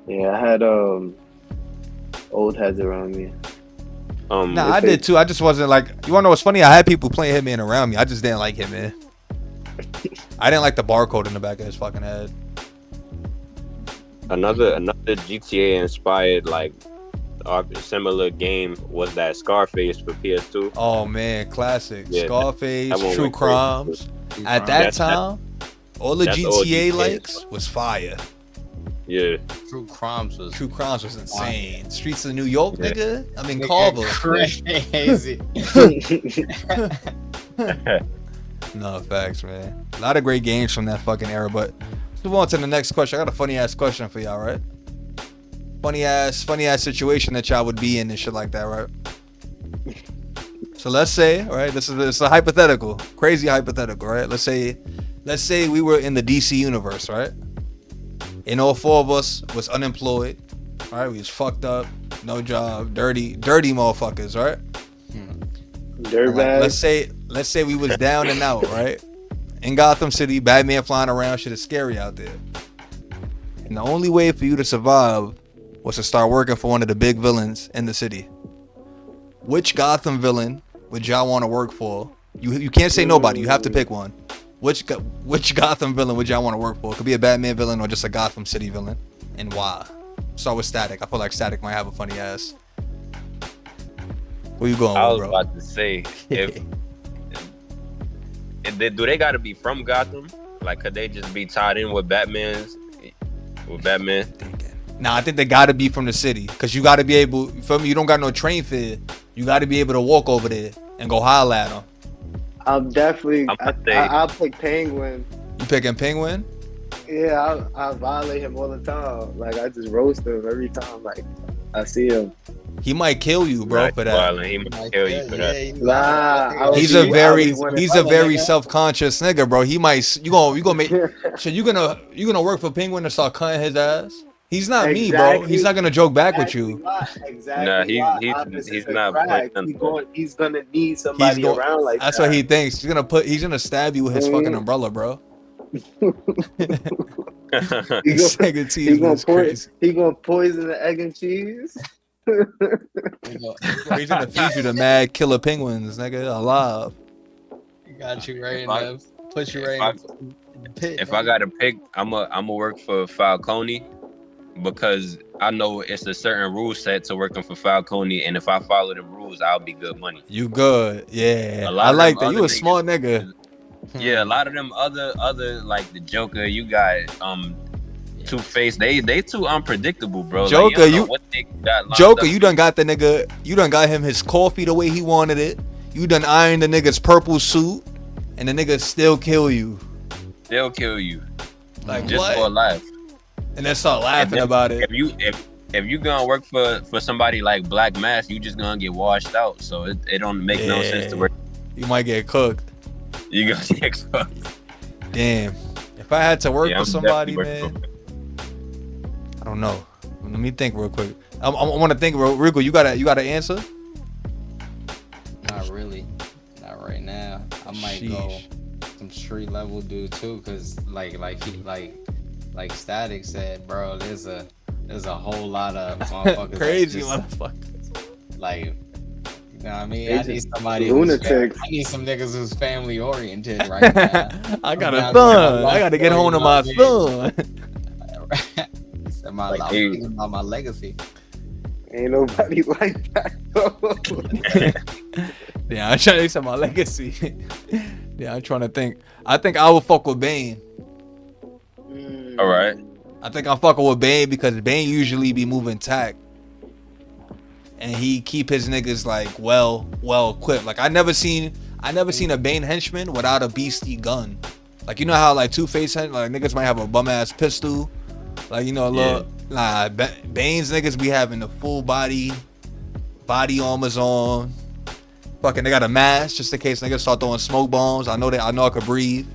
Yeah, I had old heads around me. Nah, I did too. I just wasn't like, you wanna know what's funny? I had people playing Hitman around me. I just didn't like Hitman. I didn't like the barcode in the back of his fucking head. Another GTA inspired like similar game was that Scarface for PS2. Oh man, classic. Yeah, Scarface, True Crimes. At that time, all the GTA likes was fire. Yeah. True Crimes was insane. Streets of New York, nigga. I mean, Carver. Crazy. No, facts, man. A lot of great games from that fucking era, but let's move on to the next question. I got a funny ass question for y'all, right? Funny ass situation that y'all would be in and shit like that, right? So let's say, right, this is a hypothetical, crazy hypothetical, right? Let's say we were in the DC universe, right? And all four of us was unemployed, right? We was fucked up, no job, dirty motherfuckers, right? Dirtbag. Let's say we was down and out, right? In Gotham City, Batman flying around, shit is scary out there. And the only way for you to survive was to start working for one of the big villains in the city. Which Gotham villain would y'all want to work for? You can't say nobody. You have to pick one. Which Gotham villain would y'all want to work for? It could be a Batman villain or just a Gotham City villain, and why? Start with Static. I feel like Static might have a funny ass. Where you going, I was bro? about to say, if do they got to be from Gotham? Like, could they just be tied in with Batman? Nah, I think they got to be from the city, cause you got to be able. You feel me? You don't got no train fare. You got to be able to walk over there and go holler at them. I'll pick Penguin. You picking Penguin? Yeah, I violate him all the time. Like, I just roast him every time. Like, I see him. He might kill you, bro, for that. He might kill you for that. Nah, he's a very self-conscious nigga, bro. He might. You gonna make. So you gonna work for Penguin to start cutting his ass? He's not me, bro. He's not gonna joke back with you. Exactly. Nah, he's not. He's gonna need somebody around like that. That's what he thinks. He's gonna stab you with his fucking umbrella, bro. He gonna poison the egg and cheese. He's gonna feed you the mad killer penguins, nigga, alive. Got you right in If I- there. Put you if right in the pit. If I got to pick, I'ma work for Falcone because I know it's a certain rule set to working for Falcone, and if I follow the rules, I'll be good money. You good? Yeah, A lot I of like them that. You other a smart niggas- nigga. Yeah, a lot of them other like the Joker, you got Two-Face, they too unpredictable, bro. Joker, like, you don't know what they got lined Joker, up. you done got the nigga. You done got him his coffee the way he wanted it. You done ironed the nigga's purple suit, and the nigga still kill you. They'll kill you Like just what? for a laugh. And then start laughing And then about it. If you gonna work for somebody like Black Mask, you just gonna get washed out. So it don't make no sense to work. You might get cooked. You gonna get fucked. Damn. If I had to work Yeah, with I'm somebody, definitely man, I don't know. Let me think real quick. I want to think real quick. You got an answer? Not really. Not right now. I might go Sheesh. some street level dude too, cause like Static said, bro, there's a whole lot of motherfuckers Crazy that just, motherfucker. like, you know what I mean? They I need just somebody lunatics. I need some niggas who's family oriented right now. I got I'm a down son. with I got to get home to my son. Said my, Like, I'm dude. thinking about my legacy. Ain't nobody like that. Yeah, I'm trying to say my legacy. Yeah, I'm trying to think. I think I would fuck with Bane. All right. I think I'm fucking with Bane because Bane usually be moving tack. And he keep his niggas like well equipped. Like I never seen a Bane henchman without a beastie gun. Like you know how like Two-Face like niggas might have a bum ass pistol. Like you know a little Bane's niggas be having the full body armors on. Fucking they got a mask just in case niggas start throwing smoke bombs. I know I could breathe.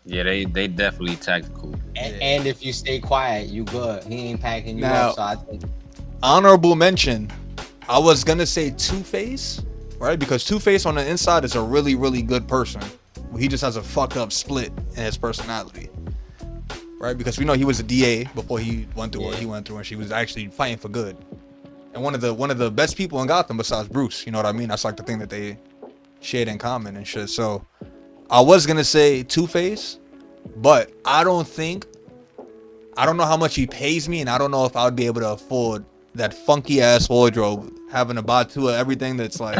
Yeah, they definitely tactical. And if you stay quiet, you good. He ain't packing you Now- up. So I think Honorable mention. I was gonna say Two-Face, right? Because Two-Face on the inside is a really, really good person. He just has a fucked up split in his personality, right? Because we know he was a DA before he went through what he went through, and she was actually fighting for good. And one of the best people in Gotham besides Bruce. You know what I mean? That's like the thing that they shared in common and shit. So I was gonna say Two-Face, but I don't know how much he pays me, and I don't know if I would be able to afford that funky ass wardrobe, having to buy two of everything that's like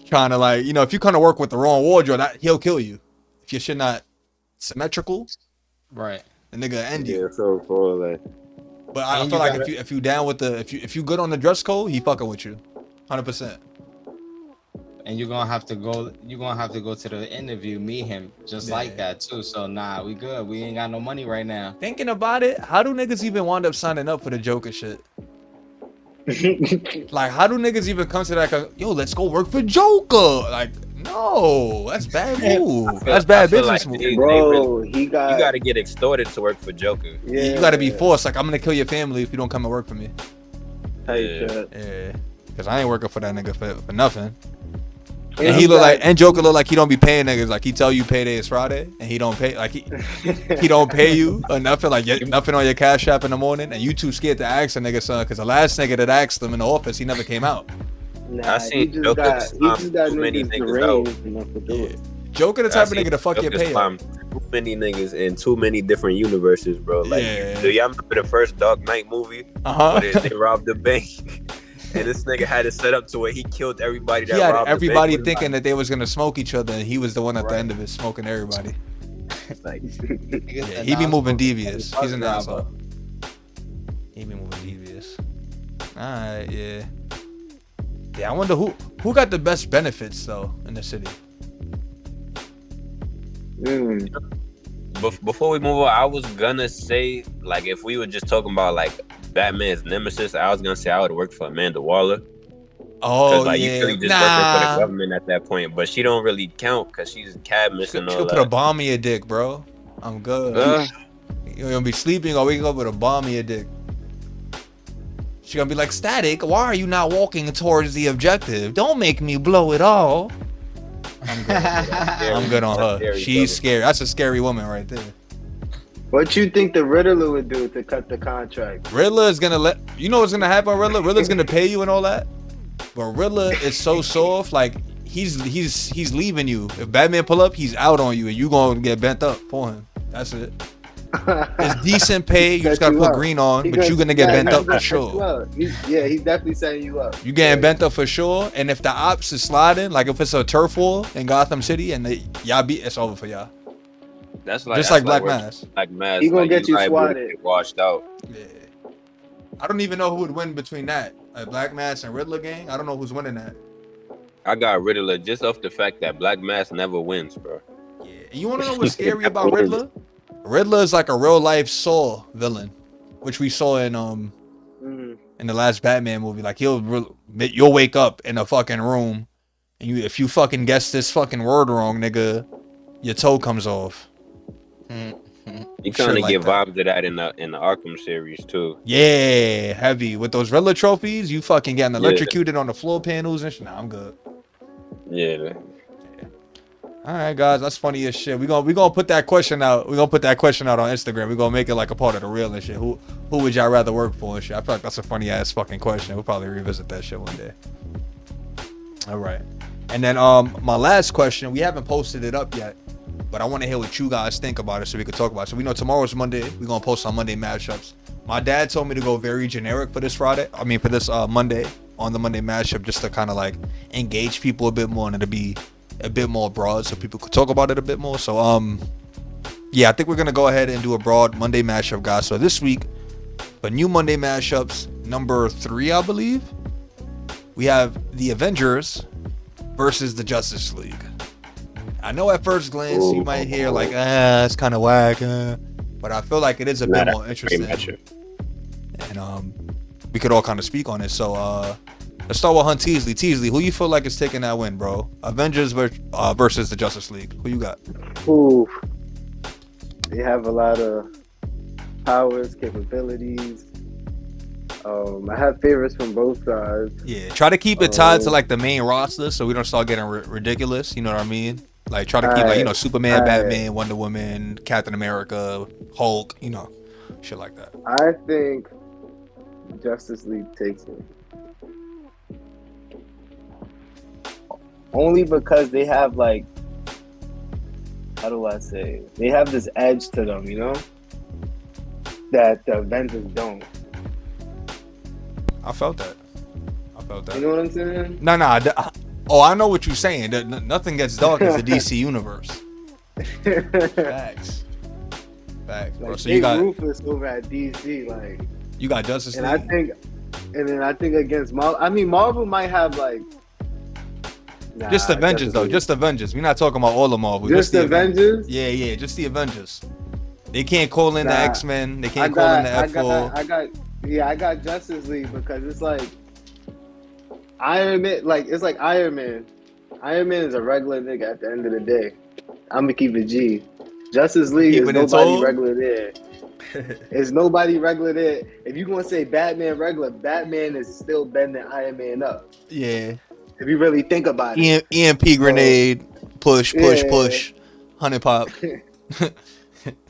trying to like, you know, if you kind of work with the wrong wardrobe, he'll kill you. If your shit not symmetrical, right. the nigga end you. Yeah, so for like, But I And feel you like gotta- if you down with the if you good on the dress code, he fucking with you, 100%. And you're gonna have to go to the interview, meet him just Yeah. like that too. So nah, we good. We ain't got no money right now. Thinking about it, how do niggas even wind up signing up for the Joker shit? Like, how do niggas even come to that? Yo, let's go work for Joker. Like, no, that's bad move. That's bad I feel business like move. they bro, really- he got. You gotta get extorted to work for Joker. Yeah, You gotta be forced. Like, I'm gonna kill your family if you don't come and work for me. Type Yeah. shit. Yeah, cause I ain't working for that nigga for nothing. And And he look like, and Joker look like he don't be paying niggas. Like he tell you payday is Friday, and he don't pay. Like he don't pay you or nothing. Like nothing on your cash app in the morning, and you too scared to ask a nigga son. Cause the last nigga that asked him in the office, he never came out. Nah, I seen he just Joker got slime niggas too many niggas out. deranged enough to do Yeah, it. Joker the type of I seen nigga to fuck your Joker pay slime up. Too many niggas in too many different universes, bro. Like, Yeah. do y'all remember the first Dark Knight movie Uh where huh. they robbed the bank? And this nigga had it set up to where he killed everybody that He had robbed everybody the bank. thinking that they was gonna smoke each other, and he was the one at the Right. end of it smoking everybody. Like, Yeah, he be moving devious. He's an asshole. He be moving devious. Alright, yeah. Yeah, I wonder who got the best benefits though in the city. before we move on, I was gonna say, like, if we were just talking about like Batman's nemesis, I was gonna say I would work for Amanda Waller. Oh Because like yeah, you really just working for the government at that point, but she don't really count because she's cabinet She and could all put a that. bomb in your dick, bro. I'm good. You're gonna be sleeping or wake up with a bomb in your dick. She gonna be like, Static, why are you not walking towards the objective? Don't make me blow it all. I'm good. I'm good on her. Scary, She's brother. scary. That's a scary woman right there. What you think the Riddler would do to cut the contract? Riddler is gonna let you know what's gonna happen. Riddler's gonna pay you and all that. But Riddler is so soft, like he's leaving you. If Batman pull up, he's out on you, and you gonna get bent up for him. That's it. It's decent pay. You just gotta put green on, but you're gonna get bent up for sure. He's definitely setting you up. You getting bent up for sure. And if the ops is sliding, like if it's a turf war in Gotham City and y'all beat, it's over for y'all. That's like just like Black Mass. Black Mass. He gonna get you swatted. Washed out. Yeah. I don't even know who would win between that, Black Mass and Riddler gang. I don't know who's winning that. I got Riddler just off the fact that Black Mass never wins, bro. Yeah. You wanna know what's scary about Riddler? Riddler is like a real life Saw villain, which we saw in the last Batman movie. Like you'll wake up in a fucking room, and if you fucking guess this fucking word wrong, nigga, your toe comes off. You kind of get vibes of that in the Arkham series too. Yeah, heavy with those Riddler trophies. You fucking getting electrocuted on the floor panels and shit. Nah, I'm good. Yeah. All right, guys, that's funny as shit. We gonna put that question out. We gonna put that question out on Instagram. We gonna make it like a part of the reel and shit. Who would y'all rather work for and shit? I feel like that's a funny ass fucking question. We'll probably revisit that shit one day. All right, and then my last question. We haven't posted it up yet, but I want to hear what you guys think about it so we can talk about it. So we know tomorrow's Monday. We're gonna post on Monday matchups. My dad told me to go very generic for this Monday on the Monday matchup, just to kind of like engage people a bit more and to be a bit more broad so people could talk about it a bit more. So yeah, I think we're gonna go ahead and do a broad Monday mashup, guys. So this week, for new Monday mashups, number 3, I believe, we have the Avengers versus the Justice League. I know at first glance you might hear like, it's kind of whack, but I feel like it is a bit more interesting. And we could all kind of speak on it. So let's start with Hunt Teasley. Teasley, who you feel like is taking that win, bro? Avengers versus the Justice League. Who you got? Ooh, they have a lot of powers, capabilities. I have favorites from both sides. Yeah, try to keep it tied to like the main roster so we don't start getting ridiculous. You know what I mean? Like try to keep like Superman, Batman, Wonder Woman, Captain America, Hulk. Shit like that. I think Justice League takes it. Only because they have like, how do I say? They have this edge to them, that the Avengers don't. I felt that. You know what I'm saying? Nah. I know what you're saying. Nothing gets dark as the DC universe. Facts, bro. Like, So you got ruthless over at DC, like. You got Justice League. I think against Marvel. I mean, Marvel might have like. Nah, just Avengers though. Just Avengers. We're not talking about all of Marvel. Just the Avengers. Yeah. Just the Avengers. They can't call in the X-Men. They can't call in the F4. I got Justice League because it's like Iron Man. Like it's like Iron Man. Iron Man is a regular nigga at the end of the day. I'm gonna keep it G. Justice League is nobody regular there. There's nobody regular there. If you gonna say Batman regular, Batman is still bending Iron Man up. Yeah. If you really think about it. EMP grenade, push, 100 pop.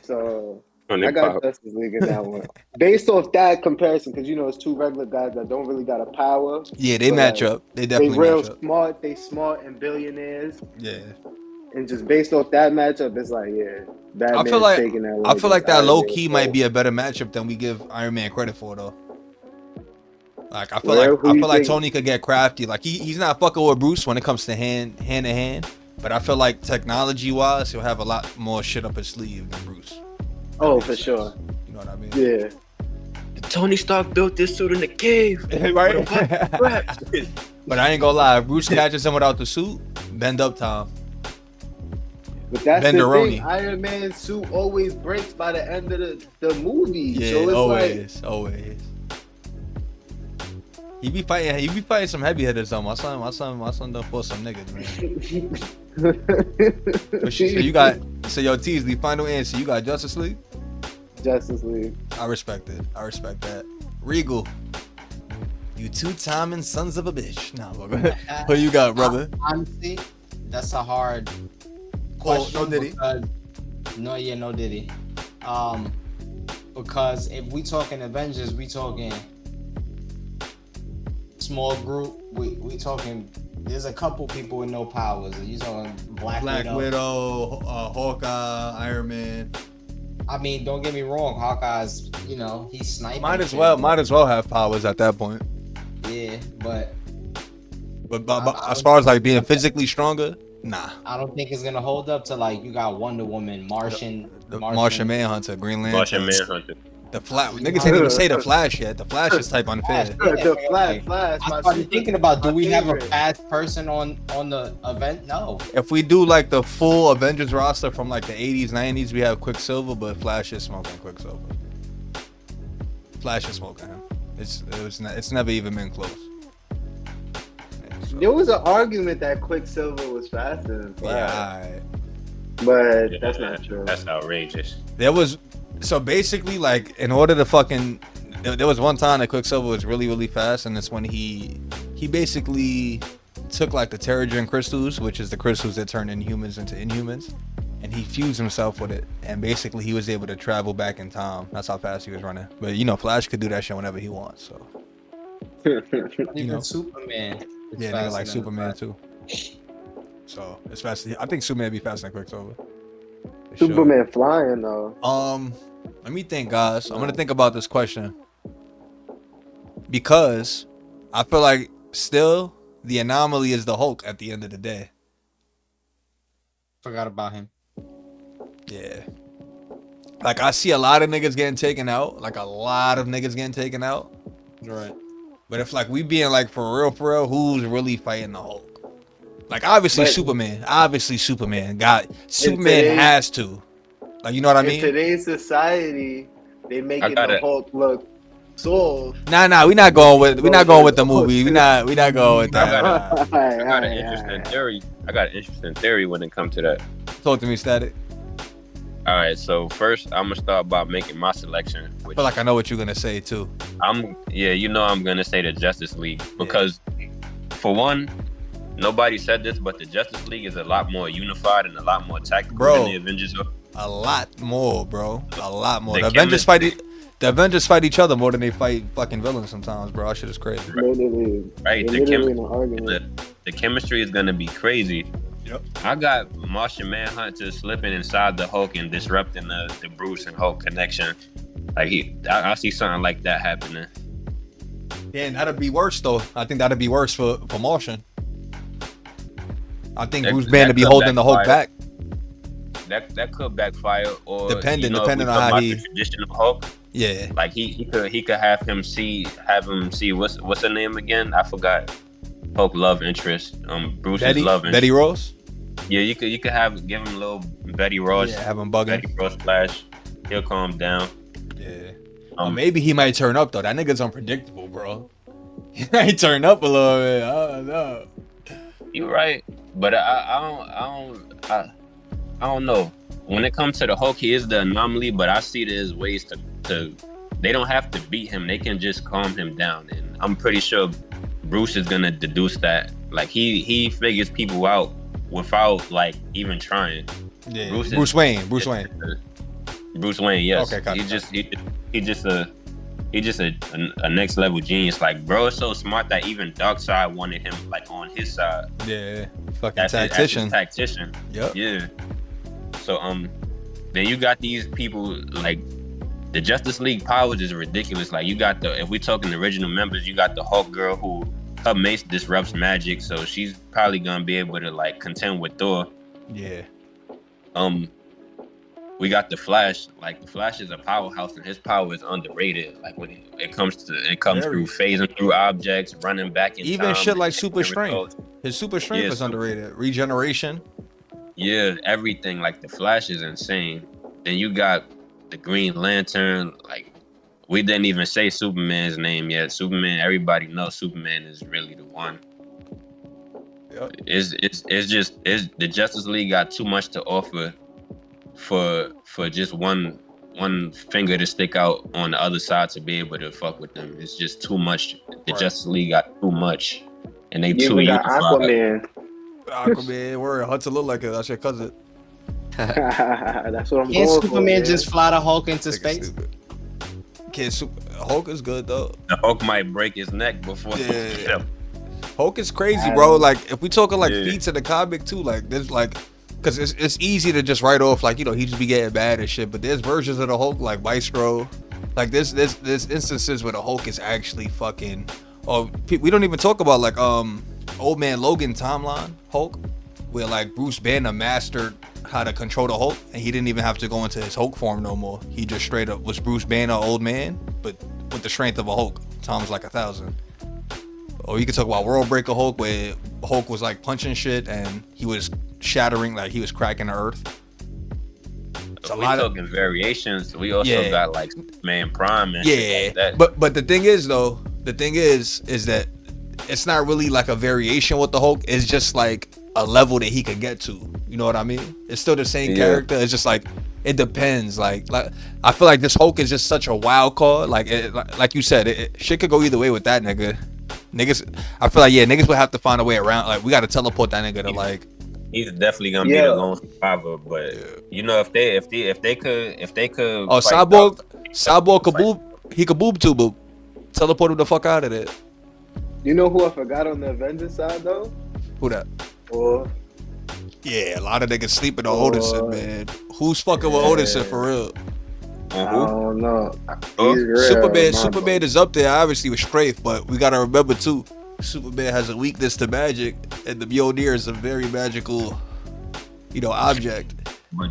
So I got Justice League in that one. Based off that comparison, because it's two regular guys that don't really got a power. Yeah, they match up. They definitely match up. Smart. They smart and billionaires. Yeah. And just based off that matchup, it's like, Batman's taking that. I feel like that low key might be a better matchup than we give Iron Man credit for, though. Like I feel like Tony could get crafty. Like he's not fucking with Bruce when it comes to hand to hand. But I feel like technology wise, he'll have a lot more shit up his sleeve than Bruce. Oh, for sure. You know what I mean? Yeah. Tony Stark built this suit in the cave, right? But I ain't gonna lie, if Bruce catches him without the suit, bend up time. But that's the thing. Iron Man's suit always breaks by the end of the movie. Yeah, so it's always. He be fighting some heavy hitters though. My son done fought some niggas, man. So yo Teasley, final answer. You got Justice League? Justice League. I respect it. I respect that. Regal. You two-timing sons of a bitch. Nah, who you got, brother? Honestly, that's a hard question. No Diddy. No Diddy. Because if we talking Avengers, we talking small group. We talking. There's a couple people with no powers. You talking Black Widow, Hawkeye, Iron Man. I mean, don't get me wrong. Hawkeye's, he's sniping. Might as well have powers at that point. Yeah, but as far as like being physically stronger, nah. I don't think it's gonna hold up to like you got Wonder Woman, Martian Manhunter, Green Lantern, Martian Manhunter. The Flash. Niggas ain't even say the Flash yet. The Flash is type unfair. The Flash. I started thinking about, do we have a fast person on the event? No. If we do like the full Avengers roster from like the 80s, 90s, we have Quicksilver, but Flash is smoking Quicksilver. Flash is smoking him. It's never even been close. There was an argument that Quicksilver was faster than Flash. Yeah, alright. But that's not true. That's outrageous. So basically, like, in order to fucking, there was one time that Quicksilver was really, really fast, and it's when he basically took like the Terrigen crystals, which is the crystals that turn Inhumans into Inhumans, and he fused himself with it, and basically he was able to travel back in time. That's how fast he was running. But Flash could do that shit whenever he wants. So even Superman. Yeah, nigga like Superman too. So it's fast. I think Superman be faster than Quicksilver. Superman flying though. Let me think, guys. I'm gonna think about this question because I feel like still the anomaly is the Hulk at the end of the day. Forgot about him. Yeah. Like I see a lot of niggas getting taken out. Like a lot of niggas getting taken out. Right. But if like we being like for real, who's really fighting the Hulk? Like obviously Superman. Obviously Superman. Superman has to. Like, you know what I mean? In today's society, they making the Hulk look soft. Nah, we're not going with the movie. We're not going with that. I got an interesting theory. I got an interesting theory when it comes to that. Talk to me, Static. All right, so first I'm gonna start by making my selection. I feel like I know what you're gonna say too. I'm gonna say the Justice League because, for one, nobody said this, but the Justice League is a lot more unified and a lot more tactical than the Avengers are. A lot more, bro. A lot more. The Avengers fight each other more than they fight fucking villains sometimes, bro. That shit is crazy. Right. The chemistry is gonna be crazy. Yep. I got Martian Manhunter slipping inside the Hulk and disrupting the Bruce and Hulk connection. Like I see something like that happening. Yeah, and that'd be worse though. I think that'd be worse for Martian. I think Bruce Banner be holding the Hulk back. That could backfire, or depending on how he traditional Hulk. Yeah, like he could have him see what's her name again? I forgot. Hulk love interest. Bruce's love interest. Betty Ross. Yeah, you could give him a little Betty Ross. Yeah, have him bugging. Betty Ross flash. He'll calm down. Yeah. Maybe he might turn up though. That nigga's unpredictable, bro. He might turn up a little bit. I don't know. You're right, but I don't know. When it comes to the Hulk, he is the anomaly, but I see there's ways to they don't have to beat him. They can just calm him down. And I'm pretty sure Bruce is gonna deduce that. Like he figures people out without like even trying. Yeah. Bruce Wayne. Bruce Wayne, yes. Okay, He's just a next level genius. Like, bro is so smart that even Darkseid wanted him like on his side. Yeah. Fucking tactician. Tactician. Yep. Yeah. So then you got these people like the Justice League powers is ridiculous. Like you got if we talking the original members, you got the Hulk girl who her mace disrupts magic, so she's probably gonna be able to like contend with Thor. Yeah. We got the Flash. Like the Flash is a powerhouse, and his power is underrated. Like when it comes through phasing through objects, running back in even time, shit like super strength. His super strength is underrated. Regeneration. Yeah, everything. Like the Flash is insane. Then you got the Green Lantern. Like we didn't even say Superman's name yet. Superman. Everybody knows Superman is really the one. Yep. It's the Justice League got too much to offer for just one finger to stick out on the other side to be able to fuck with them. It's just too much. The Justice League got too much, and they too got Aquaman. Word, Hudson look like it. That's your cousin. That's what I'm Can't going Superman for. just fly the Hulk into Nigga space? stupid. Hulk is good though. The Hulk might break his neck before. Yeah. Hulk is crazy, bro. Like if we talking like feats in the comic too, like there's like, cause it's easy to just write off like, you know, he just be getting bad and shit. But there's versions of the Hulk like Maestro, like there's instances where the Hulk is actually fucking. Oh, we don't even talk about like Old Man Logan timeline Hulk, where like Bruce Banner mastered how to control the Hulk, and he didn't even have to go into his Hulk form no more. He just straight up was Bruce Banner, old man, but with the strength of a Hulk, times like 1,000. Or you could talk about World Breaker Hulk, where Hulk was like punching shit and he was shattering, like he was cracking the earth. So we talking variations. We also got like Man Prime and shit like that. But the thing is though, is that it's not really like a variation with the Hulk. It's just like a level that he could get to. You know what I mean? It's still the same character. It's just like it depends. Like I feel like this Hulk is just such a wild card. Like you said, shit could go either way with that nigga. Niggas, I feel like niggas would have to find a way around. Like we got to teleport that nigga to like. He's definitely gonna be the lone survivor, but you know if they could. Oh, Cyborg could boob to boob. Teleport him the fuck out of there. You know who I forgot on the Avengers side though? Who that? Or a lot of niggas sleeping on Odinson, man. Who's fucking with Odinson for real? I don't know. Superman is up there obviously with Strafe, but we gotta remember too, Superman has a weakness to magic, and the Mjolnir is a very magical, object. But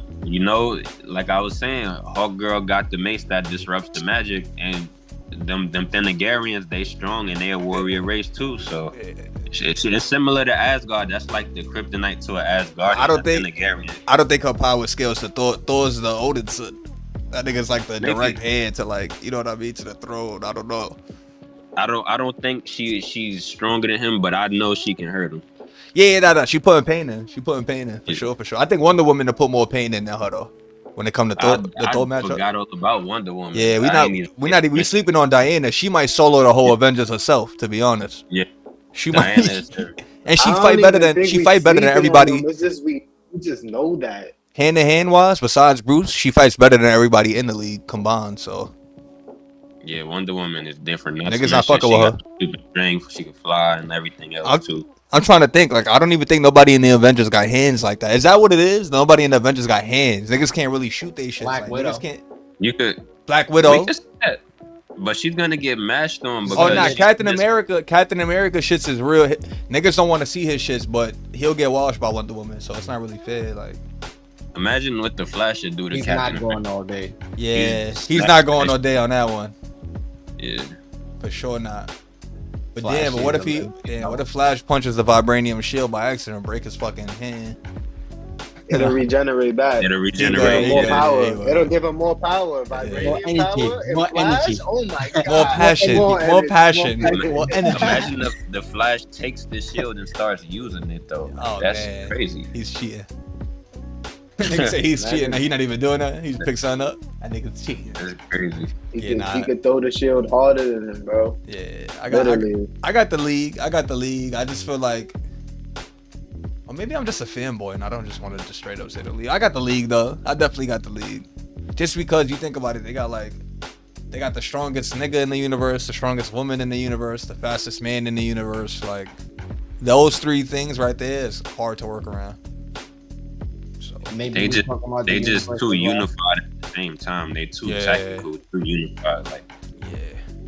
like I was saying, Hawk Girl got the mace that disrupts the magic, and them Thanagarians, they strong and they a warrior race too. So it's similar to Asgard. That's like the kryptonite to an Asgard. I don't think her power scales to Thor. Thor's the Odinson. That nigga's like the direct hand to like, you know what I mean, to the throne. I don't know. I don't think she's stronger than him, but I know she can hurt him. Yeah, she putting pain in. For sure. I think Wonder Woman to put more pain in than her though. When it comes to Thor matchup. I forgot all about Wonder Woman. Yeah, we sleeping on Diana. She might solo the whole Avengers herself, to be honest. Yeah. She might. And she fight better than everybody. It's just we just know that. Hand to hand wise, besides Bruce, she fights better than everybody in the league combined. So. Yeah, Wonder Woman is different. Niggas not fucking with her. Stupid strength, she can fly and everything else too. I'm trying to think. Like, I don't even think nobody in the Avengers got hands like that. Is that what it is? Nobody in the Avengers got hands. Niggas can't really shoot they shit. Black Widow. You could. Black Widow. But she's gonna get mashed on. Captain America shits is real. Niggas don't want to see his shits, but he'll get washed by Wonder Woman. So it's not really fair. Like. Imagine what the Flash should do to Captain America. He's not going all day. Yeah, he's not going all day on that one. Yeah, for sure not. But what if Flash punches the vibranium shield by accident and break his fucking hand? It'll regenerate back. More power. It'll give him more power. Vibranium more energy. Oh my god. More passion. More energy. Imagine if the Flash takes the shield and starts using it though. Oh, that's crazy. He's cheating. Nigga say he's cheating. He's not even doing that. He's picked something up. That nigga's cheating. That's crazy. He could throw the shield harder than him, bro. Yeah, I got the league. I just feel like, or maybe I'm just a fanboy and I don't just want to just straight up say the league. I got the league though. I definitely got the league. Just because you think about it, they got the strongest nigga in the universe, the strongest woman in the universe, the fastest man in the universe. Like those three things right there is hard to work around. They just too unified at the same time. They too technical, too unified. Like,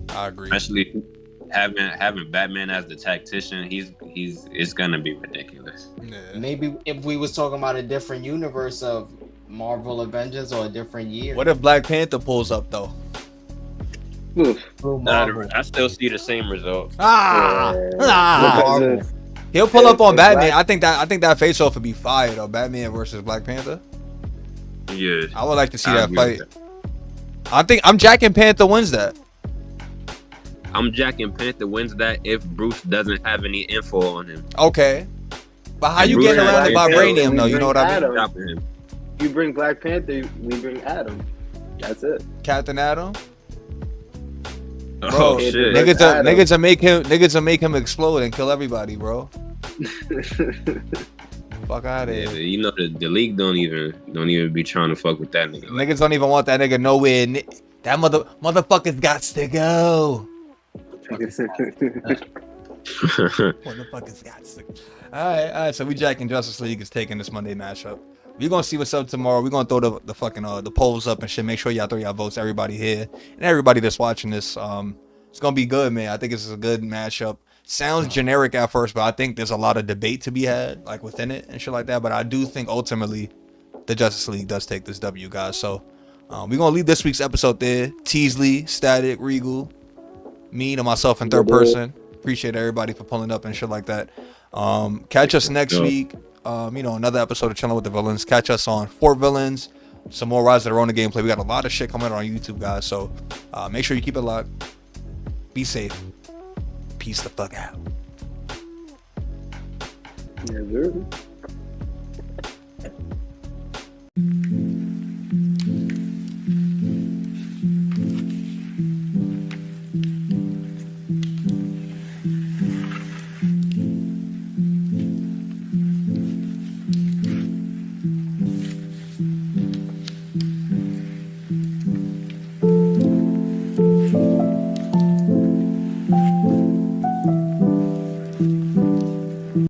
I agree. Especially having Batman as the tactician, it's gonna be ridiculous. Yeah. Maybe if we was talking about a different universe of Marvel Avengers or a different year. What if Black Panther pulls up though? I still see the same result. He'll pull up on Batman. I think that face off would be fire though. Batman versus Black Panther. Yeah. I would like to see that fight. I'm jacking Panther wins that. I'm jacking Panther wins that if Bruce doesn't have any info on him. Okay. But how you getting around the vibranium though? You know what I mean? You bring Black Panther, we bring Adam. That's it. Captain Adam. Bro, shit. Niggas will make him explode and kill everybody, bro. Fuck out of Yeah, here. you know the league don't even be trying to fuck with that nigga. Like, Niggas don't even want that nigga nowhere. That motherfucker's got to go. Motherfuckers got to. All right. So we jacking Justice League is taking this Monday matchup. We're gonna see what's up tomorrow. We're gonna throw the fucking the polls up and shit. Make sure y'all throw y'all votes. Everybody here and everybody that's watching this. It's gonna be good, man. I think this is a good matchup. Sounds generic at first, but I think there's a lot of debate to be had, like within it and shit like that. But I do think ultimately the Justice League does take this W, guys. So we're gonna leave this week's episode there. Teasley, Static, Regal, me to myself in third person. Appreciate everybody for pulling up and shit like that. Catch us next week. Another episode of Chilling with the Villains. Catch us on Fort Villains. Some more Rise of the Rona gameplay. We got a lot of shit coming on YouTube, guys. So make sure you keep it locked. Be safe. Peace the fuck out. Yeah, sir.